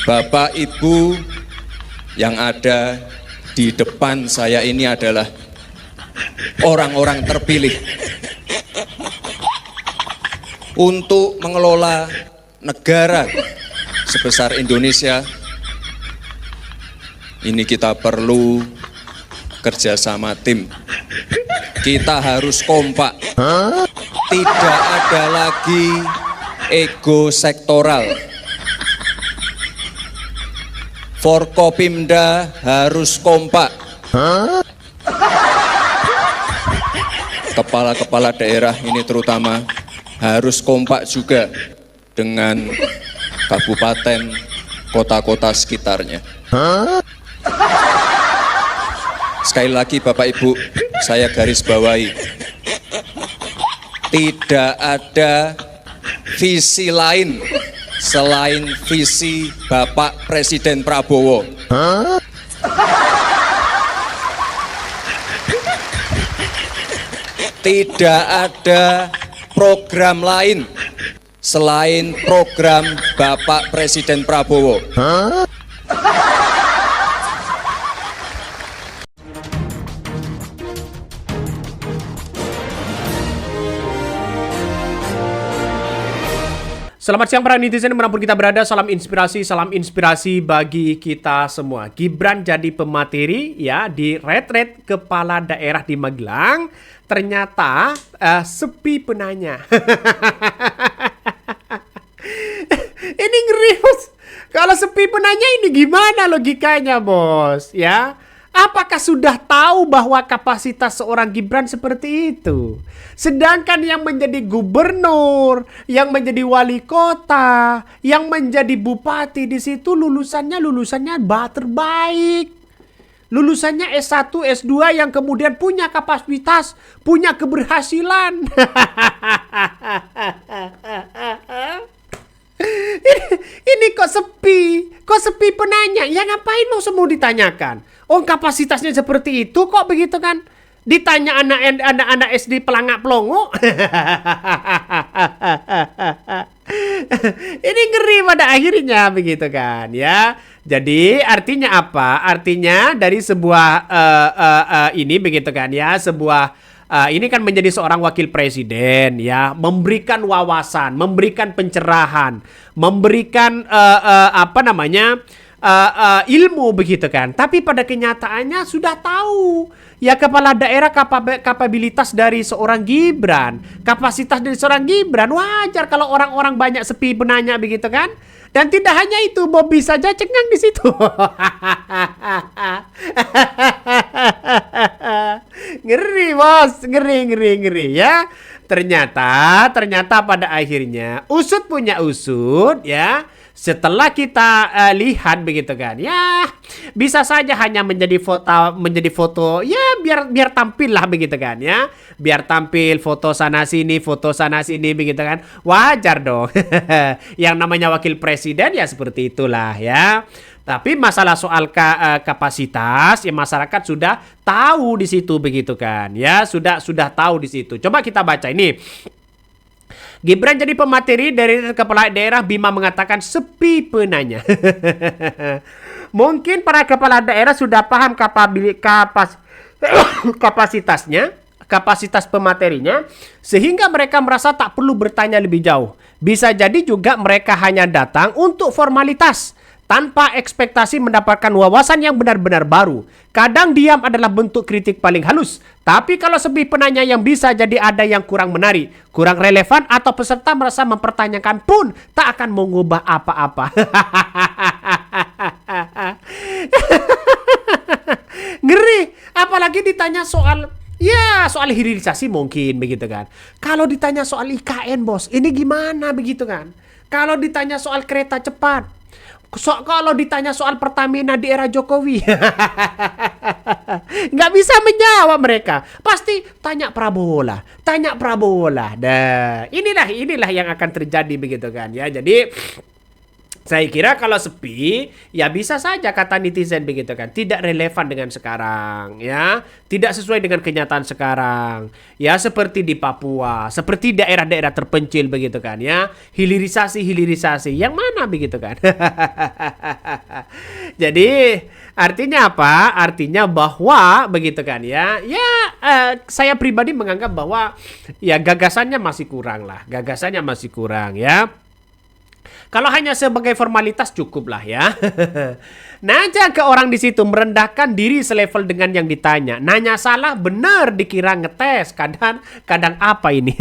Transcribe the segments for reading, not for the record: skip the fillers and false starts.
Bapak Ibu yang ada di depan saya ini adalah orang-orang terpilih untuk mengelola negara sebesar Indonesia. Ini kita perlu kerjasama tim. Kita harus kompak. Tidak ada lagi ego sektoral. Forkopimda harus kompak. Kepala-kepala daerah ini terutama harus kompak juga dengan kabupaten, kota-kota sekitarnya. Sekali lagi Bapak Ibu, saya garis bawahi, tidak ada visi lain selain visi Bapak Presiden Prabowo. Tidak ada program lain selain program Bapak Presiden Prabowo. Selamat siang para netizen dimanapun kita berada, salam inspirasi bagi kita semua. Gibran jadi pemateri ya di retret kepala daerah di Magelang, ternyata sepi penanya. Ini ngeri bos, kalau sepi penanya ini gimana logikanya bos ya? Apakah sudah tahu bahwa kapasitas seorang Gibran seperti itu? Sedangkan yang menjadi gubernur, yang menjadi wali kota, yang menjadi bupati di situ lulusannya terbaik. Lulusannya S1, S2 yang kemudian punya kapasitas, punya keberhasilan. Ini kok sepi penanya. Ya ngapain mau semua ditanyakan? Oh kapasitasnya seperti itu kok begitu kan? Ditanya anak-anak SD pelangak pelongo. Ini ngeri pada akhirnya begitu kan ya. Jadi artinya apa? Artinya dari sebuah ini begitu kan ya, sebuah ini kan menjadi seorang wakil presiden ya, memberikan wawasan, memberikan pencerahan, memberikan ilmu begitu kan. Tapi pada kenyataannya sudah tahu ya kepala daerah kapabilitas dari seorang Gibran, kapasitas dari seorang Gibran. Wajar kalau orang-orang banyak sepi penanya begitu kan. Dan tidak hanya itu, Bobby saja cengang di situ. Ngeri bos, ngeri ya. Ternyata pada akhirnya usut punya usut ya. Setelah kita lihat begitu kan, ya bisa saja hanya menjadi foto ya biar tampil lah begitu kan ya, biar tampil foto sana sini begitu kan, wajar dong. Yang namanya wakil presiden ya seperti itulah ya. Tapi masalah soal kapasitas ya masyarakat sudah tahu di situ begitu kan ya, sudah tahu di situ. Coba kita baca ini. Gibran jadi pemateri dari kepala daerah, Bima mengatakan sepi penanya. Mungkin para kepala daerah sudah paham kapasitasnya, kapasitas pematerinya, sehingga mereka merasa tak perlu bertanya lebih jauh. Bisa jadi juga mereka hanya datang untuk formalitas, tanpa ekspektasi mendapatkan wawasan yang benar-benar baru. Kadang diam adalah bentuk kritik paling halus. Tapi kalau sepi penanya yang bisa jadi ada yang kurang menarik, kurang relevan, atau peserta merasa mempertanyakan pun tak akan mengubah apa-apa. Ngeri. Apalagi ditanya soal hilirisasi mungkin begitu kan. Kalau ditanya soal IKN bos, ini gimana begitu kan. Kalau ditanya soal kereta cepat, kalau ditanya soal Pertamina di era Jokowi, nggak bisa menjawab mereka. Pasti tanya Prabowo lah. Nah, inilah yang akan terjadi begitu kan ya. Jadi Saya kira kalau sepi, ya bisa saja kata netizen begitu kan, tidak relevan dengan sekarang, ya, tidak sesuai dengan kenyataan sekarang, ya seperti di Papua, seperti daerah-daerah terpencil begitu kan, ya, hilirisasi, yang mana begitu kan? Jadi artinya apa? Artinya bahwa begitu kan, ya, saya pribadi menganggap bahwa ya gagasannya masih kurang lah, ya. Kalau hanya sebagai formalitas cukup lah ya. Nanya ke orang di situ merendahkan diri selevel dengan yang ditanya. Nanya salah benar dikira ngetes. Kadang apa ini?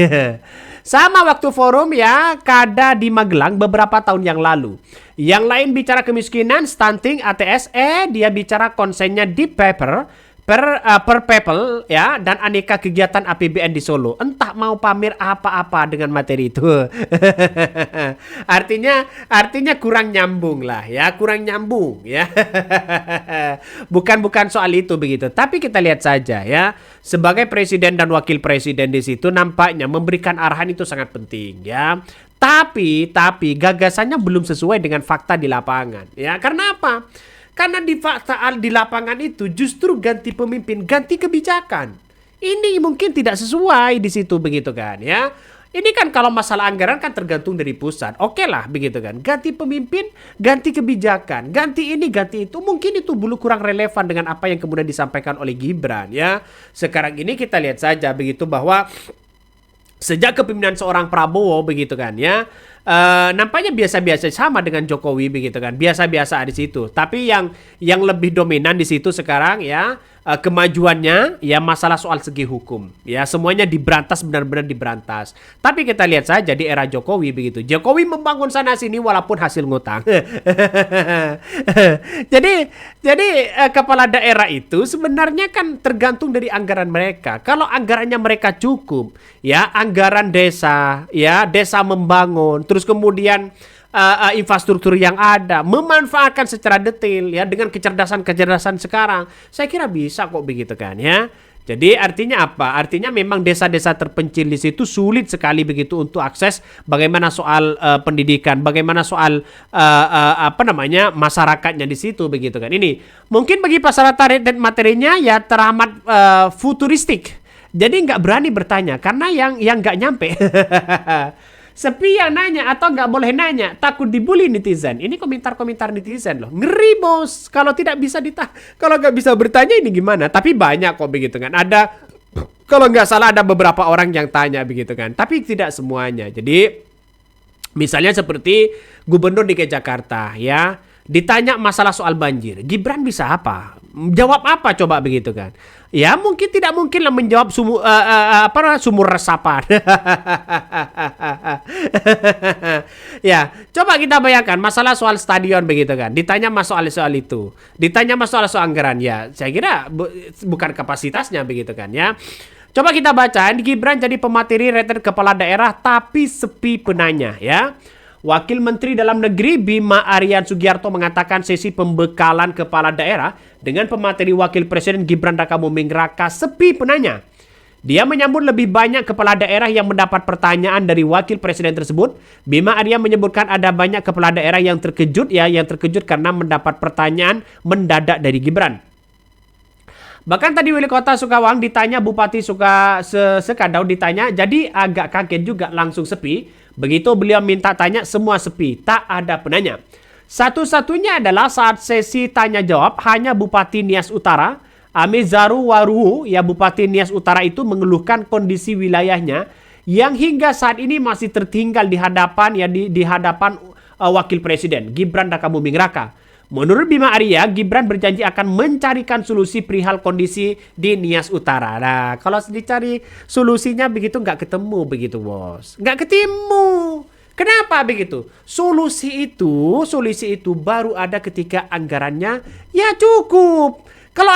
Sama waktu forum ya Kada di Magelang beberapa tahun yang lalu. Yang lain bicara kemiskinan, stunting, ATS, dia bicara konsennya deep paper per people ya dan aneka kegiatan APBN di Solo. Entah mau pamer apa-apa dengan materi itu. artinya kurang nyambung lah ya, kurang nyambung ya. bukan soal itu begitu. Tapi kita lihat saja ya, sebagai presiden dan wakil presiden di situ nampaknya memberikan arahan itu sangat penting ya. Tapi gagasannya belum sesuai dengan fakta di lapangan ya. Karena apa? Karena di fakta di lapangan itu justru ganti pemimpin, ganti kebijakan. Ini mungkin tidak sesuai di situ begitu kan ya. Ini kan kalau masalah anggaran kan tergantung dari pusat. Oke lah begitu kan. Ganti pemimpin, ganti kebijakan, ganti ini, ganti itu. Mungkin itu belum kurang relevan dengan apa yang kemudian disampaikan oleh Gibran ya. Sekarang ini kita lihat saja begitu bahwa sejak kepemimpinan seorang Prabowo begitu kan ya, nampaknya biasa-biasa sama dengan Jokowi begitu kan, biasa-biasa di situ. Tapi yang lebih dominan di situ sekarang ya, kemajuannya ya masalah soal segi hukum ya, semuanya diberantas, benar-benar diberantas. Tapi kita lihat saja di era Jokowi begitu, Jokowi membangun sana sini walaupun hasil ngutang. jadi kepala daerah itu sebenarnya kan tergantung dari anggaran mereka. Kalau anggarannya mereka cukup ya, anggaran desa ya, desa membangun, terus kemudian infrastruktur yang ada, memanfaatkan secara detail ya dengan kecerdasan sekarang, saya kira bisa kok begitu kan ya. Jadi artinya apa? Artinya memang desa-desa terpencil di situ sulit sekali begitu untuk akses bagaimana soal pendidikan, bagaimana soal masyarakatnya di situ begitu kan. Ini mungkin bagi masyarakat materinya ya teramat futuristik. Jadi nggak berani bertanya karena yang nggak nyampe. Sepi yang nanya atau nggak boleh nanya, takut dibully netizen. Ini komentar-komentar netizen loh. Ngeri bos. Kalau kalau nggak bisa bertanya ini gimana? Tapi banyak kok begitu kan. Ada, kalau nggak salah ada beberapa orang yang tanya begitu kan. Tapi tidak semuanya. Jadi misalnya seperti Gubernur DKI Jakarta ya, ditanya masalah soal banjir, Gibran bisa apa? Jawab apa coba begitu kan? Ya mungkin tidak mungkin lah menjawab sumur resapan. Ya, coba kita bayangkan masalah soal stadion begitu kan. Ditanya masalah soal itu, ditanya masalah soal anggaran ya. Saya kira bukan kapasitasnya begitu kan ya. Coba kita baca, Gibran jadi pemateri rated kepala daerah tapi sepi penanya ya. Wakil Menteri Dalam Negeri Bima Aryan Sugiarto mengatakan sesi pembekalan kepala daerah dengan pemateri Wakil Presiden Gibran Rakabuming Raka sepi penanya. Dia menyambut lebih banyak kepala daerah yang mendapat pertanyaan dari Wakil Presiden tersebut. Bima Aryan menyebutkan ada banyak kepala daerah yang terkejut karena mendapat pertanyaan mendadak dari Gibran. Bahkan tadi Wali Kota Sukawang ditanya, Bupati Sekadau ditanya, jadi agak kaget juga langsung sepi. Begitu beliau minta tanya, semua sepi, tak ada penanya. Satu-satunya adalah saat sesi tanya jawab hanya Bupati Nias Utara, Amezaru Waruhu, ya Bupati Nias Utara itu mengeluhkan kondisi wilayahnya yang hingga saat ini masih tertinggal di hadapan Wakil Presiden Gibran Rakabuming Raka. Menurut Bima Arya, Gibran berjanji akan mencarikan solusi perihal kondisi di Nias Utara. Nah, kalau dicari solusinya begitu nggak ketemu begitu, bos. Nggak ketemu. Kenapa begitu? Solusi itu baru ada ketika anggarannya ya cukup. Kalau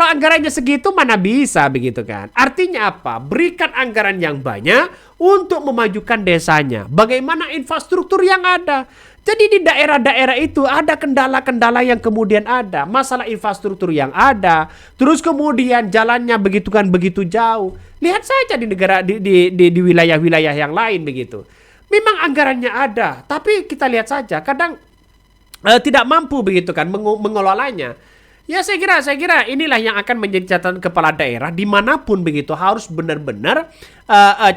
anggarannya segitu mana bisa begitu kan? Artinya apa? Berikan anggaran yang banyak untuk memajukan desanya. Bagaimana infrastruktur yang ada? Jadi di daerah-daerah itu ada kendala-kendala yang kemudian ada, masalah infrastruktur yang ada, terus kemudian jalannya begitu jauh. Lihat saja di negara di wilayah-wilayah yang lain begitu. Memang anggarannya ada, tapi kita lihat saja kadang tidak mampu begitu kan mengelolanya. Ya saya kira inilah yang akan menjadi catatan kepala daerah dimanapun begitu, harus benar-benar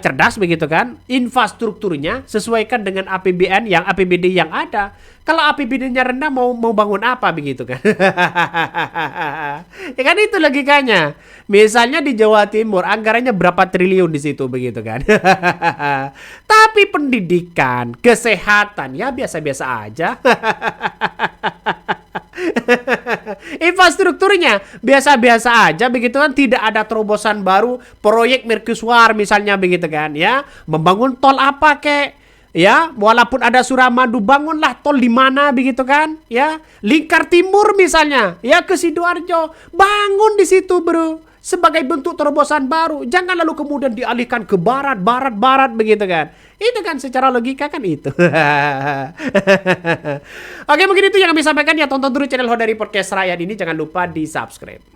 cerdas begitu kan, infrastrukturnya sesuaikan dengan APBD yang ada. Kalau APBD-nya rendah mau bangun apa begitu kan? Ya kan itu logikanya. Misalnya di Jawa Timur anggarannya berapa triliun di situ begitu kan? Tapi pendidikan, kesehatan ya biasa-biasa aja. Infrastrukturnya biasa-biasa aja begitu kan, tidak ada terobosan baru, proyek mercusuar misalnya begitu kan ya, membangun tol apa kek ya, walaupun ada Suramadu bangunlah tol di mana begitu kan ya, Lingkar Timur misalnya ya ke Sidoarjo, bangun di situ bro sebagai bentuk terobosan baru, jangan lalu kemudian dialihkan ke barat begitu kan. Itu kan secara logika kan itu. Oke, mungkin itu yang kami sampaikan ya. Tonton terus channel Hodari Podcast Rakyat ini, jangan lupa di subscribe.